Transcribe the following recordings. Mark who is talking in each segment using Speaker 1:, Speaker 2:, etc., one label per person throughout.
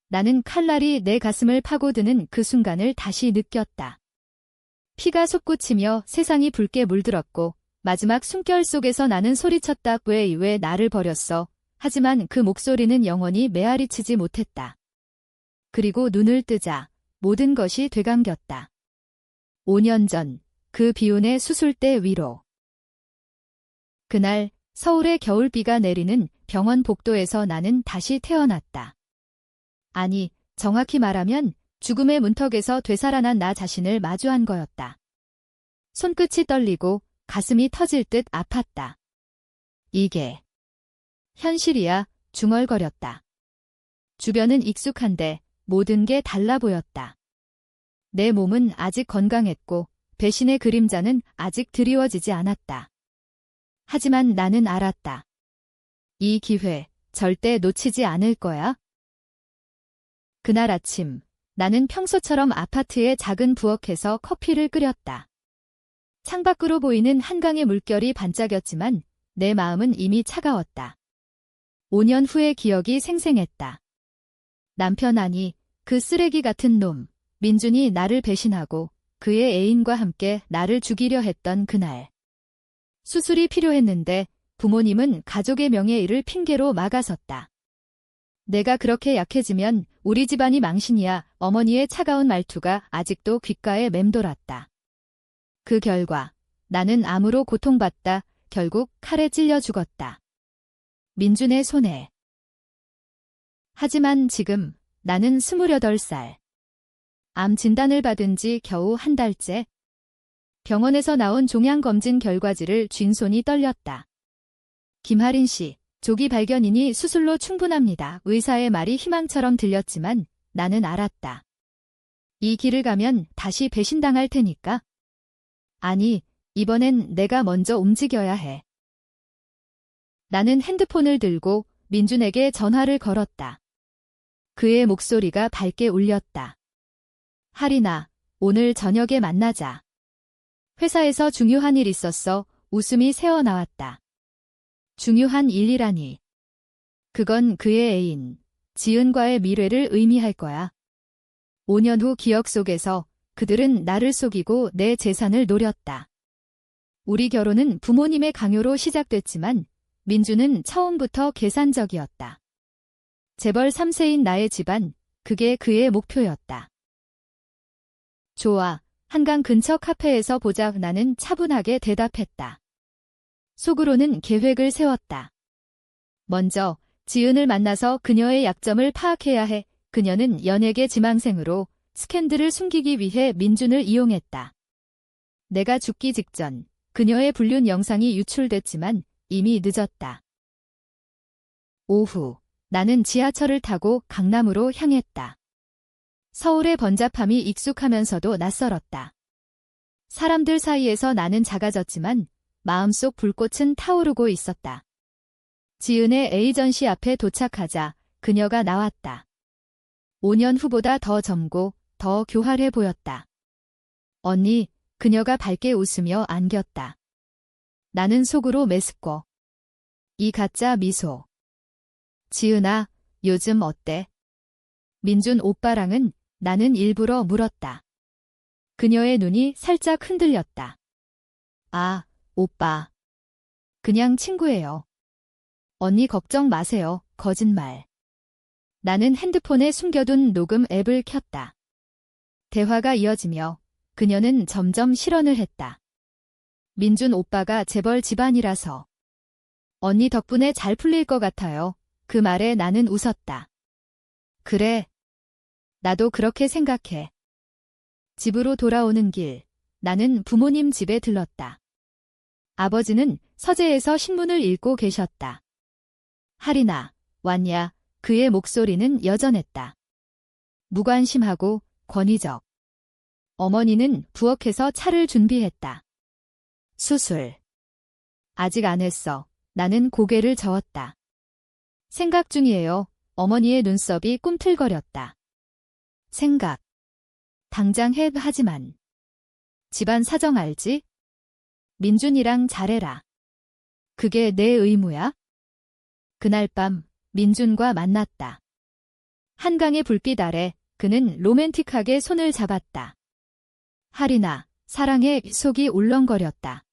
Speaker 1: 나는 칼날이 내 가슴을 파고드는 그 순간을 다시 느꼈다. 피가 솟구치며 세상이 붉게 물들었고 마지막 숨결 속에서 나는 소리쳤다. 왜 나를 버렸어? 하지만 그 목소리는 영원히 메아리치지 못했다. 그리고 눈을 뜨자 모든 것이 되감겼다. 5년 전 그 비운의 수술대 위로. 그날 서울의 겨울비가 내리는 병원 복도에서 나는 다시 태어났다. 아니, 정확히 말하면 죽음의 문턱에서 되살아난 나 자신을 마주한 거였다. 손끝이 떨리고 가슴이 터질 듯 아팠다. 이게 현실이야, 중얼거렸다. 주변은 익숙한데 모든 게 달라 보였다. 내 몸은 아직 건강했고 배신의 그림자는 아직 드리워지지 않았다. 하지만 나는 알았다. 이 기회 절대 놓치지 않을 거야. 그날 아침 나는 평소처럼 아파트의 작은 부엌에서 커피를 끓였다. 창밖으로 보이는 한강의 물결이 반짝였지만 내 마음은 이미 차가웠다. 5년 후의 기억이 생생했다. 남편 아니, 그 쓰레기 같은 놈, 민준이 나를 배신하고 그의 애인과 함께 나를 죽이려 했던 그날. 수술이 필요했는데 부모님은 가족의 명예를 핑계로 막아섰다. 내가 그렇게 약해지면 우리 집안이 망신이야. 어머니의 차가운 말투가 아직도 귓가에 맴돌았다. 그 결과 나는 암으로 고통받다. 결국 칼에 찔려 죽었다. 민준의 손에. 하지만 지금 나는 28살. 암 진단을 받은 지 겨우 한 달째. 병원에서 나온 종양검진 결과지를 쥔 손이 떨렸다. 김하린 씨, 조기 발견이니 수술로 충분합니다. 의사의 말이 희망처럼 들렸지만 나는 알았다. 이 길을 가면 다시 배신당할 테니까. 아니, 이번엔 내가 먼저 움직여야 해. 나는 핸드폰을 들고 민준에게 전화를 걸었다. 그의 목소리가 밝게 울렸다. 하린아, 오늘 저녁에 만나자. 회사에서 중요한 일 있었어. 웃음이 새어나왔다. 중요한 일이라니. 그건 그의 애인, 지은과의 미래를 의미할 거야. 5년 후 기억 속에서 그들은 나를 속이고 내 재산을 노렸다. 우리 결혼은 부모님의 강요로 시작됐지만 민주는 처음부터 계산적이었다. 재벌 3세인 나의 집안, 그게 그의 목표였다. 좋아, 한강 근처 카페에서 보자. 나는 차분하게 대답했다. 속으로는 계획을 세웠다. 먼저 지은을 만나서 그녀의 약점을 파악해야 해. 그녀는 연예계 지망생으로 스캔들을 숨기기 위해 민준을 이용했다. 내가 죽기 직전 그녀의 불륜 영상이 유출됐지만 이미 늦었다. 오후 나는 지하철을 타고 강남으로 향했다. 서울의 번잡함이 익숙하면서도 낯설었다. 사람들 사이에서 나는 작아졌지만 마음속 불꽃은 타오르고 있었다. 지은의 에이전시 앞에 도착하자 그녀가 나왔다. 5년 후보다 더 젊고 더 교활해 보였다. 언니, 그녀가 밝게 웃으며 안겼다. 나는 속으로 메스꺼. 이 가짜 미소. 지은아, 요즘 어때? 민준 오빠랑은 나는 일부러 물었다. 그녀의 눈이 살짝 흔들렸다. 아, 오빠. 그냥 친구예요. 언니 걱정 마세요. 거짓말. 나는 핸드폰에 숨겨둔 녹음 앱을 켰다. 대화가 이어지며 그녀는 점점 실언을 했다. 민준 오빠가 재벌 집안이라서. 언니 덕분에 잘 풀릴 것 같아요. 그 말에 나는 웃었다. 그래. 나도 그렇게 생각해. 집으로 돌아오는 길, 나는 부모님 집에 들렀다. 아버지는 서재에서 신문을 읽고 계셨다. 하린아, 왔냐? 그의 목소리는 여전했다. 무관심하고 권위적. 어머니는 부엌에서 차를 준비했다. 수술. 아직 안 했어. 나는 고개를 저었다. 생각 중이에요. 어머니의 눈썹이 꿈틀거렸다. 생각. 당장 해. 하지만. 집안 사정 알지? 민준이랑 잘해라. 그게 내 의무야? 그날 밤 민준과 만났다. 한강의 불빛 아래 그는 로맨틱하게 손을 잡았다. 하리나, 사랑해 속이 울렁거렸다.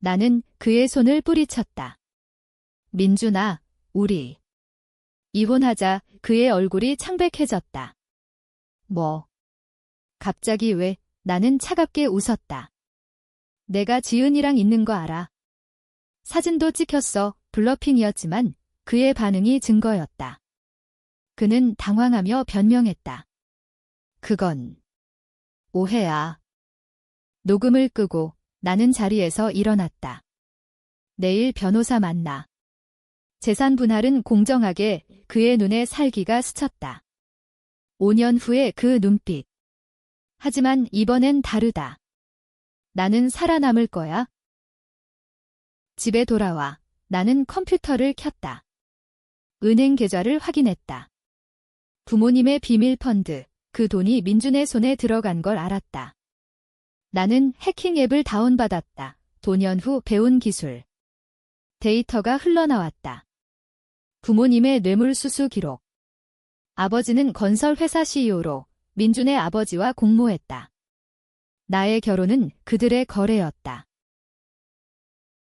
Speaker 1: 나는 그의 손을 뿌리쳤다. 민준아, 우리 이혼하자. 그의 얼굴이 창백해졌다. 뭐? 갑자기 왜? 나는 차갑게 웃었다. 내가 지은이랑 있는 거 알아. 사진도 찍혔어. 블러핑이었지만 그의 반응이 증거였다. 그는 당황하며 변명했다. 그건 오해야. 녹음을 끄고 나는 자리에서 일어났다. 내일 변호사 만나. 재산 분할은 공정하게. 그의 눈에 살기가 스쳤다. 5년 후에 그 눈빛. 하지만 이번엔 다르다. 나는 살아남을 거야. 집에 돌아와 나는 컴퓨터를 켰다. 은행 계좌를 확인했다. 부모님의 비밀 펀드, 그 돈이 민준의 손에 들어간 걸 알았다. 나는 해킹 앱을 다운받았다. 도년 후 배운 기술. 데이터가 흘러나왔다. 부모님의 뇌물수수 기록. 아버지는 건설회사 CEO로 민준의 아버지와 공모했다. 나의 결혼은 그들의 거래였다.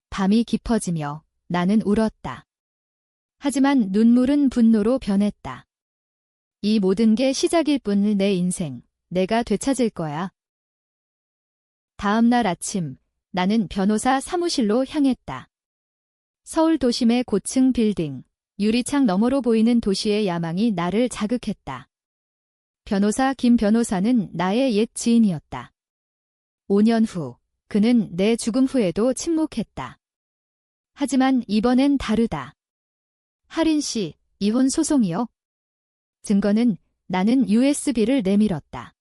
Speaker 1: 밤이 깊어지며 나는 울었다. 하지만 눈물은 분노로 변했다. 이 모든 게 시작일 뿐. 내 인생, 내가 되찾을 거야. 다음 날 아침, 나는 변호사 사무실로 향했다. 서울 도심의 고층 빌딩, 유리창 너머로 보이는 도시의 야망이 나를 자극했다. 변호사 김 변호사는 나의 옛 지인이었다. 5년 후, 그는 내 죽음 후에도 침묵했다. 하지만 이번엔 다르다. 하린 씨, 이혼 소송이요? 증거는. 나는 USB를 내밀었다.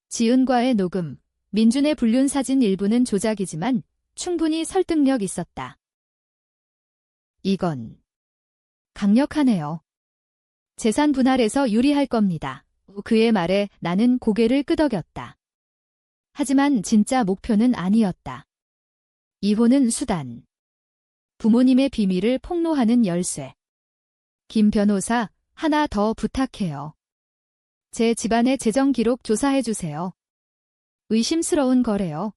Speaker 1: 지은과의 녹음, 민준의 불륜 사진 일부는 조작이지만 충분히 설득력 있었다. 이건 강력하네요. 재산 분할에서 유리할 겁니다. 그의 말에 나는 고개를 끄덕였다. 하지만 진짜 목표는 아니었다. 이혼은 수단. 부모님의 비밀을 폭로하는 열쇠. 김 변호사, 하나 더 부탁해요. 제 집안의 재정 기록 조사해주세요. 의심스러운 거래요.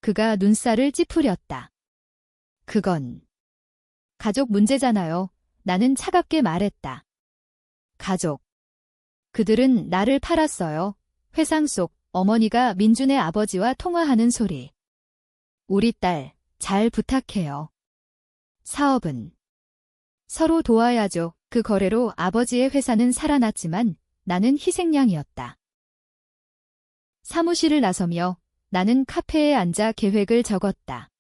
Speaker 1: 그가 눈살을 찌푸렸다. 그건 가족 문제잖아요. 나는 차갑게 말했다. 가족. 그들은 나를 팔았어요. 회상 속 어머니가 민준의 아버지와 통화하는 소리. 우리 딸, 잘 부탁해요. 사업은 서로 도와야죠. 그 거래로 아버지의 회사는 살아났지만 나는 희생양이었다. 사무실을 나서며 나는 카페에 앉아 계획을 적었다.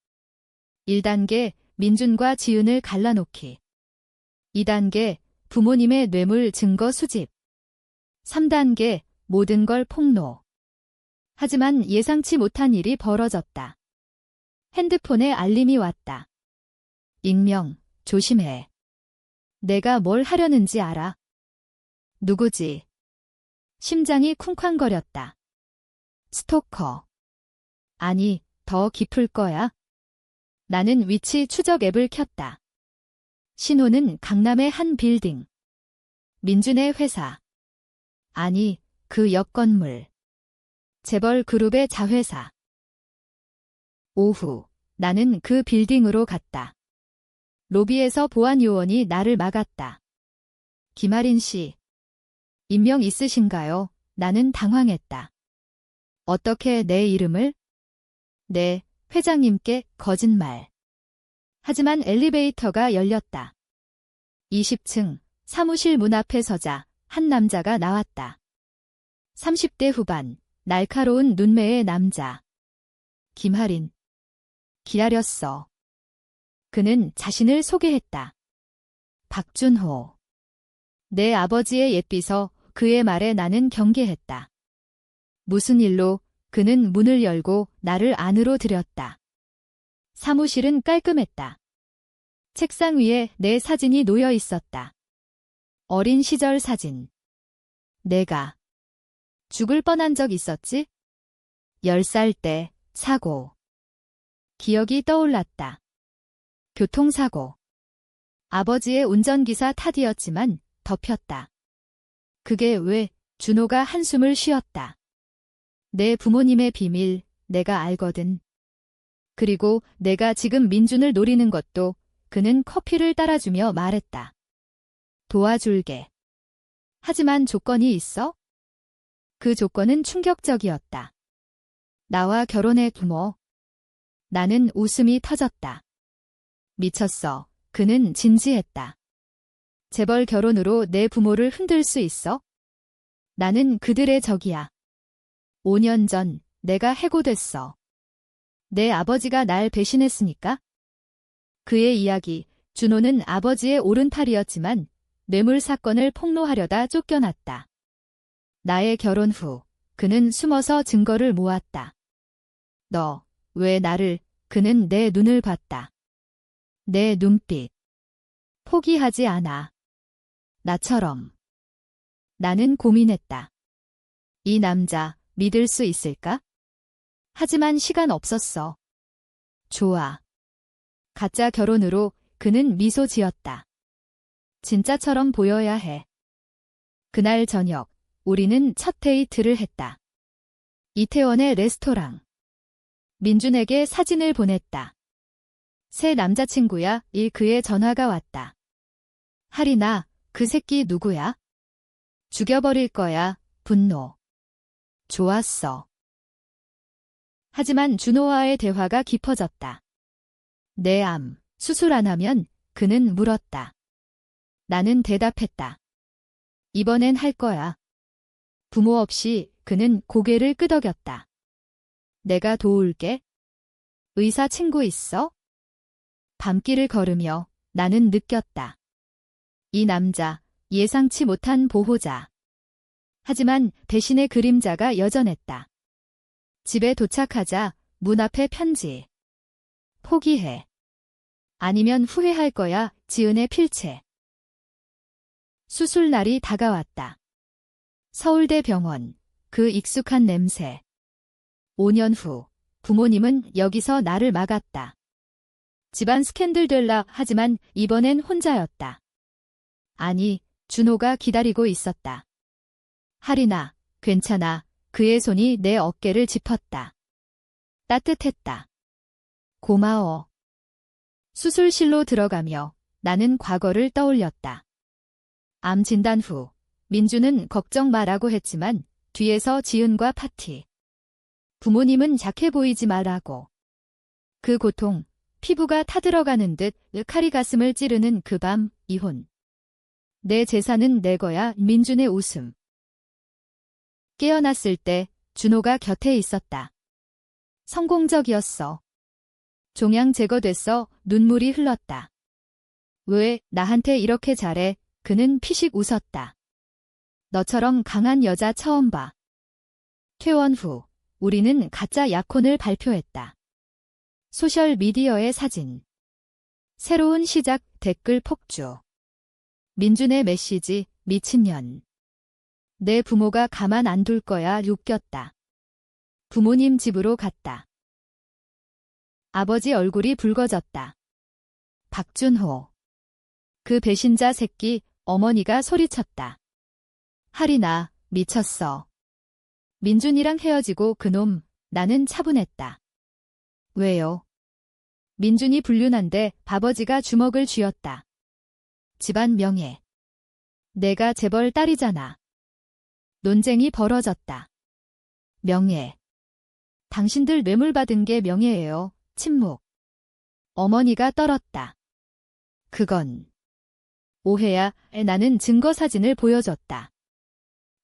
Speaker 1: 1단계, 민준과 지은을 갈라놓기. 2단계, 부모님의 뇌물 증거 수집. 3단계, 모든 걸 폭로. 하지만 예상치 못한 일이 벌어졌다. 핸드폰에 알림이 왔다. 익명, 조심해. 내가 뭘 하려는지 알아. 누구지? 심장이 쿵쾅거렸다. 스토커. 아니, 더 깊을 거야. 나는 위치 추적 앱을 켰다. 신호는 강남의 한 빌딩. 민준의 회사. 아니, 그 옆 건물. 재벌 그룹의 자회사. 오후, 나는 그 빌딩으로 갔다. 로비에서 보안 요원이 나를 막았다. 김아린 씨. 인명 있으신가요? 나는 당황했다. 어떻게 내 이름을? 네, 회장님께 거짓말. 하지만 엘리베이터가 열렸다. 20층, 사무실 문 앞에 서자 한 남자가 나왔다. 30대 후반, 날카로운 눈매의 남자. 김하린. 기다렸어. 그는 자신을 소개했다. 박준호. 내 아버지의 옛비서. 그의 말에 나는 경계했다. 무슨 일로? 그는 문을 열고 나를 안으로 들였다. 사무실은 깔끔했다. 책상 위에 내 사진이 놓여 있었다. 어린 시절 사진. 내가 죽을 뻔한 적 있었지? 10살 때 사고. 기억이 떠올랐다. 교통사고. 아버지의 운전기사 탓이었지만 덮였다. 그게 왜? 준호가 한숨을 쉬었다. 내 부모님의 비밀, 내가 알거든. 그리고 내가 지금 민준을 노리는 것도 그는 커피를 따라주며 말했다. 도와줄게. 하지만 조건이 있어? 그 조건은 충격적이었다. 나와 결혼해 부모. 나는 웃음이 터졌다. 미쳤어. 그는 진지했다. 재벌 결혼으로 내 부모를 흔들 수 있어? 나는 그들의 적이야. 5년 전 내가 해고됐어. 내 아버지가 날 배신했으니까? 그의 이야기, 준호는 아버지의 오른팔이었지만 뇌물 사건을 폭로하려다 쫓겨났다. 나의 결혼 후 그는 숨어서 증거를 모았다. 너, 왜 나를, 그는 내 눈을 봤다. 내 눈빛. 포기하지 않아. 나처럼. 나는 고민했다. 이 남자, 믿을 수 있을까? 하지만 시간 없었어. 좋아. 가짜 결혼으로 그는 미소 지었다. 진짜처럼 보여야 해. 그날 저녁, 우리는 첫 데이트를 했다. 이태원의 레스토랑. 민준에게 사진을 보냈다. 새 남자친구야. 그의 전화가 왔다. 하리나, 그 새끼 누구야? 죽여버릴 거야. 분노. 좋았어. 하지만 준호와의 대화가 깊어졌다. 내 암, 수술 안 하면? 그는 물었다. 나는 대답했다. 이번엔 할 거야. 부모 없이 그는 고개를 끄덕였다. 내가 도울게. 의사 친구 있어? 밤길을 걸으며 나는 느꼈다. 이 남자, 예상치 못한 보호자. 하지만 배신의 그림자가 여전했다. 집에 도착하자 문 앞에 편지. 포기해. 아니면 후회할 거야. 지은의 필체. 수술 날이 다가왔다. 서울대 병원, 그 익숙한 냄새. 5년 후, 부모님은 여기서 나를 막았다. 집안 스캔들 될라 하지만 이번엔 혼자였다. 아니, 준호가 기다리고 있었다. 하리나, 괜찮아. 그의 손이 내 어깨를 짚었다. 따뜻했다. 고마워. 수술실로 들어가며 나는 과거를 떠올렸다. 암 진단 후 민주는 걱정 마라고 했지만 뒤에서 지은과 파티. 부모님은 약해 보이지 말라고. 그 고통, 피부가 타들어가는 듯 칼이 가슴을 찌르는 그 밤, 이혼. 내 재산은 내 거야. 민준의 웃음. 깨어났을 때 준호가 곁에 있었다. 성공적이었어. 종양 제거됐어. 눈물이 흘렀다. 왜 나한테 이렇게 잘해? 그는 피식 웃었다. 너처럼 강한 여자 처음 봐. 퇴원 후 우리는 가짜 약혼을 발표했다. 소셜미디어의 사진. 새로운 시작 댓글 폭주. 민준의 메시지 미친년. 내 부모가 가만 안 둘 거야. 웃겼다. 부모님 집으로 갔다. 아버지 얼굴이 붉어졌다. 박준호. 그 배신자 새끼. 어머니가 소리쳤다. 하리나, 미쳤어. 민준이랑 헤어지고 그놈, 나는 차분했다. 왜요? 민준이 불륜한데 아버지가 주먹을 쥐었다. 집안 명예. 내가 재벌 딸이잖아. 논쟁이 벌어졌다. 명예. 당신들 뇌물 받은 게 명예예요. 침묵. 어머니가 떨었다. 그건 오해야. 나는 증거 사진을 보여줬다.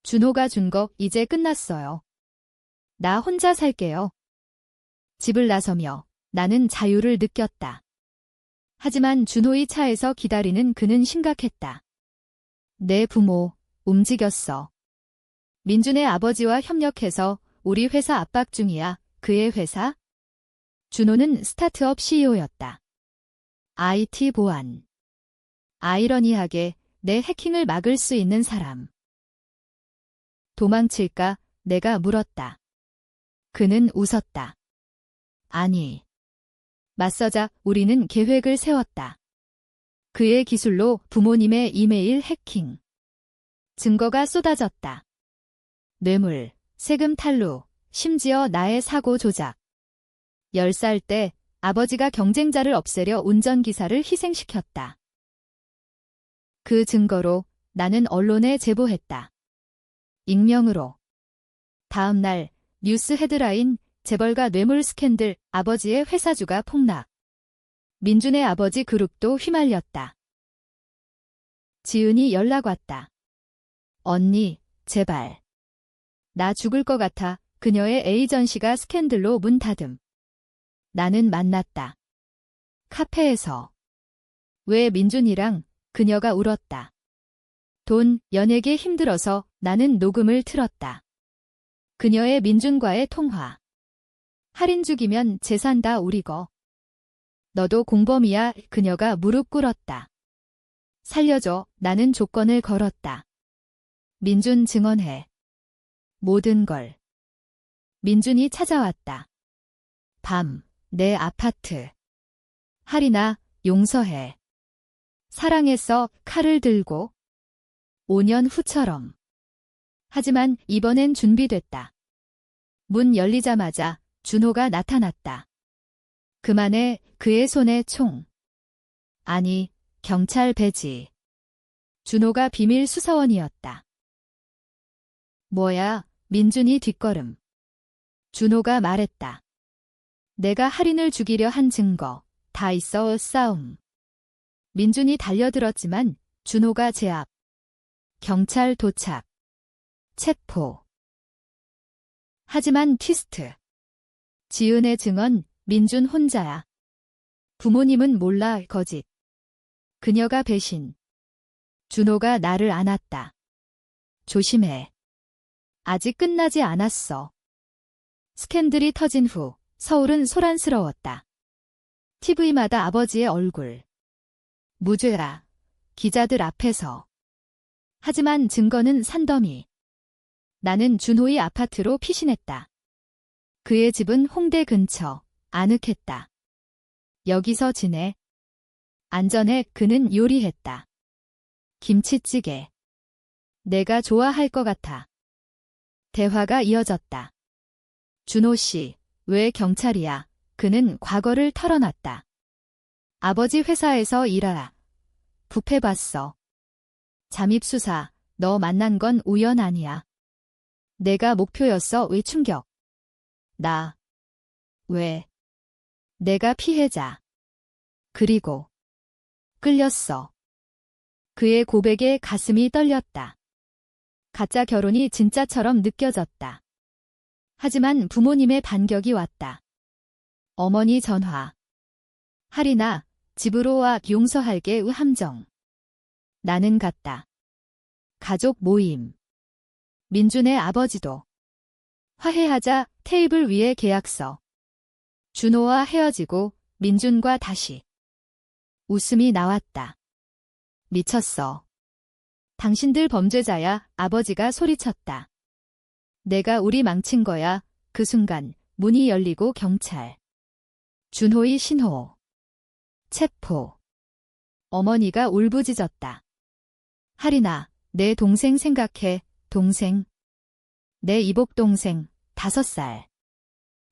Speaker 1: 준호가 준 거 이제 끝났어요. 나 혼자 살게요. 집을 나서며 나는 자유를 느꼈다. 하지만 준호의 차에서 기다리는 그는 심각했다. 내 부모, 움직였어. 민준의 아버지와 협력해서 우리 회사 압박 중이야. 그의 회사? 준호는 스타트업 CEO였다. IT 보안. 아이러니하게 내 해킹을 막을 수 있는 사람. 도망칠까? 내가 물었다. 그는 웃었다. 아니. 맞서자. 우리는 계획을 세웠다. 그의 기술로 부모님의 이메일 해킹. 증거가 쏟아졌다. 뇌물, 세금 탈루, 심지어 나의 사고 조작. 10살 때 아버지가 경쟁자를 없애려 운전기사를 희생시켰다. 그 증거로 나는 언론에 제보했다. 익명으로. 다음 날 뉴스 헤드라인, 재벌가 뇌물 스캔들, 아버지의 회사주가 폭락. 민준의 아버지 그룹도 휘말렸다. 지은이 연락 왔다. 언니, 제발. 나 죽을 것 같아. 그녀의 에이전시가 스캔들로 문 닫음. 나는 만났다. 카페에서. 왜 민준이랑 그녀가 울었다. 돈, 연예계 힘들어서 나는 녹음을 틀었다. 그녀의 민준과의 통화. 할인 죽이면 재산 다 우리 거. 너도 공범이야. 그녀가 무릎 꿇었다. 살려줘. 나는 조건을 걸었다. 민준 증언해. 모든 걸. 민준이 찾아왔다. 밤, 내 아파트. 할인아, 용서해. 사랑했어. 칼을 들고. 5년 후처럼. 하지만 이번엔 준비됐다. 문 열리자마자 준호가 나타났다. 그만해. 그의 손에 총. 아니, 경찰 배지. 준호가 비밀 수사원이었다. 뭐야, 민준이 뒷걸음. 준호가 말했다. 내가 할인을 죽이려 한 증거, 다 있어. 싸움. 민준이 달려들었지만 준호가 제압. 경찰 도착. 체포. 하지만 트위스트. 지은의 증언, 민준 혼자야. 부모님은 몰라. 거짓. 그녀가 배신. 준호가 나를 안았다. 조심해. 아직 끝나지 않았어. 스캔들이 터진 후 서울은 소란스러웠다. TV마다 아버지의 얼굴. 무죄라. 기자들 앞에서. 하지만 증거는 산더미. 나는 준호의 아파트로 피신했다. 그의 집은 홍대 근처. 아늑했다. 여기서 지내. 안전해. 그는 요리했다. 김치찌개. 내가 좋아할 것 같아. 대화가 이어졌다. 준호 씨, 왜 경찰이야? 그는 과거를 털어놨다. 아버지 회사에서 일하라. 부패봤어. 잠입수사, 너 만난 건 우연 아니야. 내가 목표였어. 왜 충격? 나. 왜? 내가 피해자. 그리고 끌렸어. 그의 고백에 가슴이 떨렸다. 가짜 결혼이 진짜처럼 느껴졌다. 하지만 부모님의 반격이 왔다. 어머니 전화. 할인아, 집으로 와. 용서할게. 함정. 나는 갔다. 가족 모임. 민준의 아버지도. 화해하자. 테이블 위에 계약서. 준호와 헤어지고 민준과 다시. 웃음이 나왔다. 미쳤어. 당신들 범죄자야. 아버지가 소리쳤다. 내가 우리 망친 거야. 그 순간 문이 열리고 경찰. 준호의 신호. 체포. 어머니가 울부짖었다. 할인아, 내 동생 생각해. 동생. 내 이복 동생, 5살.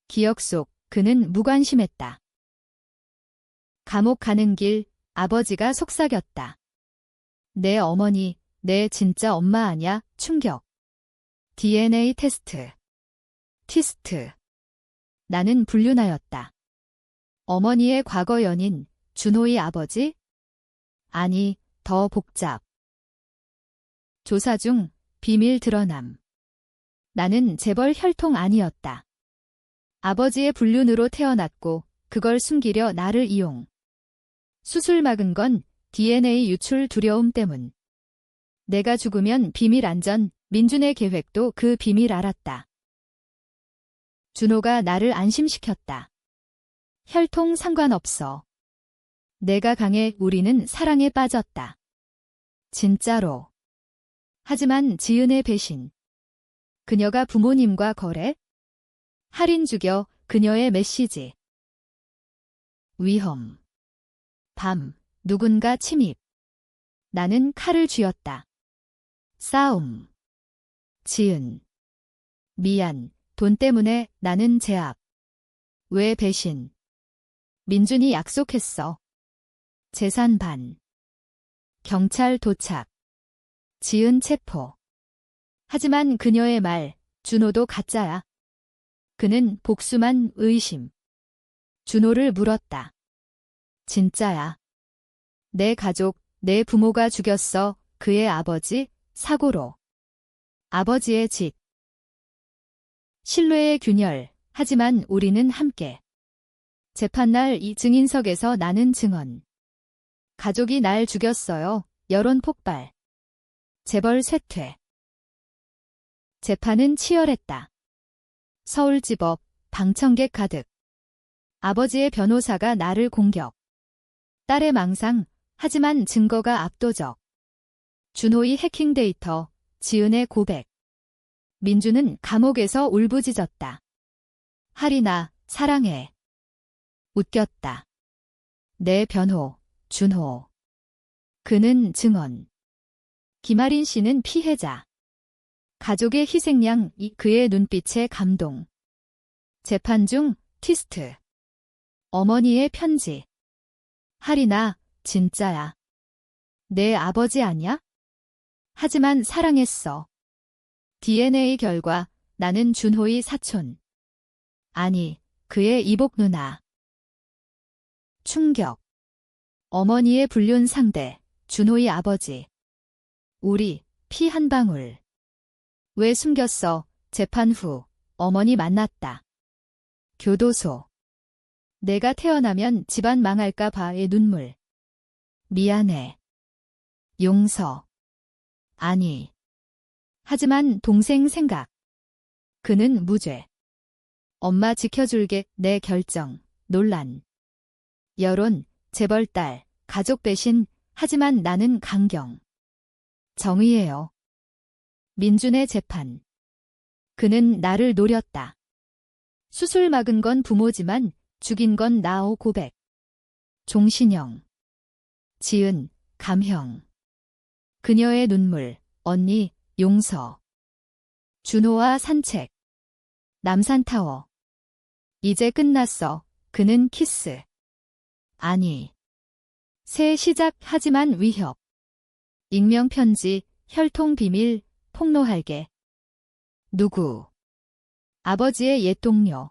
Speaker 1: 기억 속 그는 무관심했다. 감옥 가는 길 아버지가 속삭였다. 내 어머니, 내 진짜 엄마 아냐? 충격. DNA 테스트. 티스트. 나는 불륜하였다. 어머니의 과거 연인, 준호의 아버지? 아니, 더 복잡. 조사 중 비밀 드러남. 나는 재벌 혈통 아니었다. 아버지의 불륜으로 태어났고 그걸 숨기려 나를 이용. 수술 막은 건 DNA 유출 두려움 때문. 내가 죽으면 비밀 안전, 민준의 계획도 그 비밀 알았다. 준호가 나를 안심시켰다. 혈통 상관없어. 내가 강해. 우리는 사랑에 빠졌다. 진짜로. 하지만 지은의 배신. 그녀가 부모님과 거래? 할인 죽여. 그녀의 메시지. 위험. 밤, 누군가 침입. 나는 칼을 쥐었다. 싸움. 지은. 미안. 돈 때문에 나는 제압. 왜 배신? 민준이 약속했어. 재산 반. 경찰 도착. 지은 체포. 하지만 그녀의 말, 준호도 가짜야. 그는 복수만 의심. 준호를 물었다. 진짜야. 내 가족, 내 부모가 죽였어. 그의 아버지, 사고로. 아버지의 집. 신뢰의 균열. 하지만 우리는 함께. 재판날 이 증인석에서 나는 증언. 가족이 날 죽였어요. 여론 폭발. 재벌 쇠퇴. 재판은 치열했다. 서울지법, 방청객 가득. 아버지의 변호사가 나를 공격. 딸의 망상, 하지만 증거가 압도적. 준호의 해킹 데이터, 지은의 고백. 민주는 감옥에서 울부짖었다. 하리나, 사랑해. 웃겼다. 내 변호, 준호. 그는 증언. 김아린 씨는 피해자. 가족의 희생양, 그의 눈빛에 감동. 재판 중 트위스트. 어머니의 편지. 하리나, 진짜야. 내 아버지 아니야? 하지만 사랑했어. DNA 결과 나는 준호의 사촌. 아니, 그의 이복 누나. 충격. 어머니의 불륜 상대, 준호의 아버지. 우리, 피 한 방울. 왜 숨겼어? 재판 후, 어머니 만났다. 교도소. 내가 태어나면 집안 망할까 봐의 눈물. 미안해. 용서. 아니. 하지만 동생 생각. 그는 무죄. 엄마 지켜줄게. 내 결정. 논란. 여론, 재벌 딸, 가족 배신. 하지만 나는 강경. 정의예요. 민준의 재판. 그는 나를 노렸다. 수술 막은 건 부모지만 죽인 건 나오 고백. 종신형. 지은, 감형. 그녀의 눈물, 언니, 용서. 준호와 산책. 남산타워. 이제 끝났어. 그는 키스. 아니. 새 시작 하지만 위협. 익명편지, 혈통비밀, 폭로할게. 누구? 아버지의 옛 동료.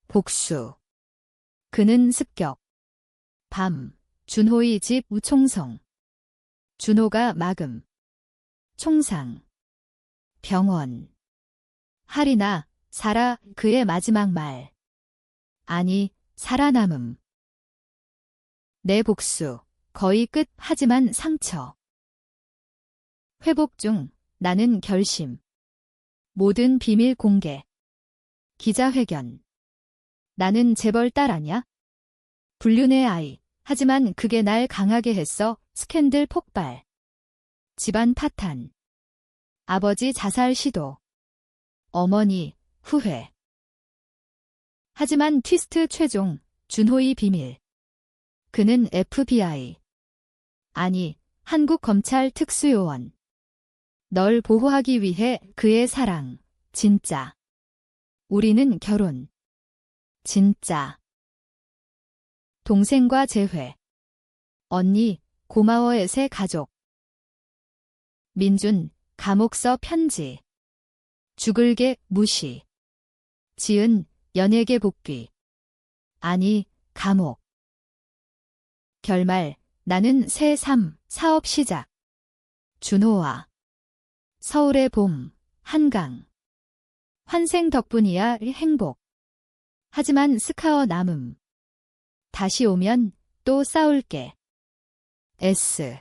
Speaker 1: 복수. 그는 습격. 밤, 준호의 집 우총성. 준호가 막음. 총상. 병원. 하리나, 살아, 그의 마지막 말. 아니, 살아남음. 내 복수, 거의 끝 하지만 상처. 회복 중, 나는 결심. 모든 비밀 공개. 기자회견. 나는 재벌 딸 아냐? 불륜의 아이. 하지만 그게 날 강하게 했어. 스캔들 폭발. 집안 파탄. 아버지 자살 시도. 어머니, 후회. 하지만 트위스트 최종, 준호의 비밀. 그는 FBI. 아니, 한국 검찰 특수요원. 널 보호하기 위해 그의 사랑. 진짜. 우리는 결혼. 진짜. 동생과 재회. 언니, 고마워의 새 가족. 민준, 감옥서 편지. 죽을게, 무시. 지은, 연예계 복귀. 아니, 감옥. 결말, 나는 새 삶, 사업 시작. 준호와. 서울의 봄, 한강. 환생 덕분이야 행복. 하지만 스카어 남음. 다시 오면 또 싸울게. S.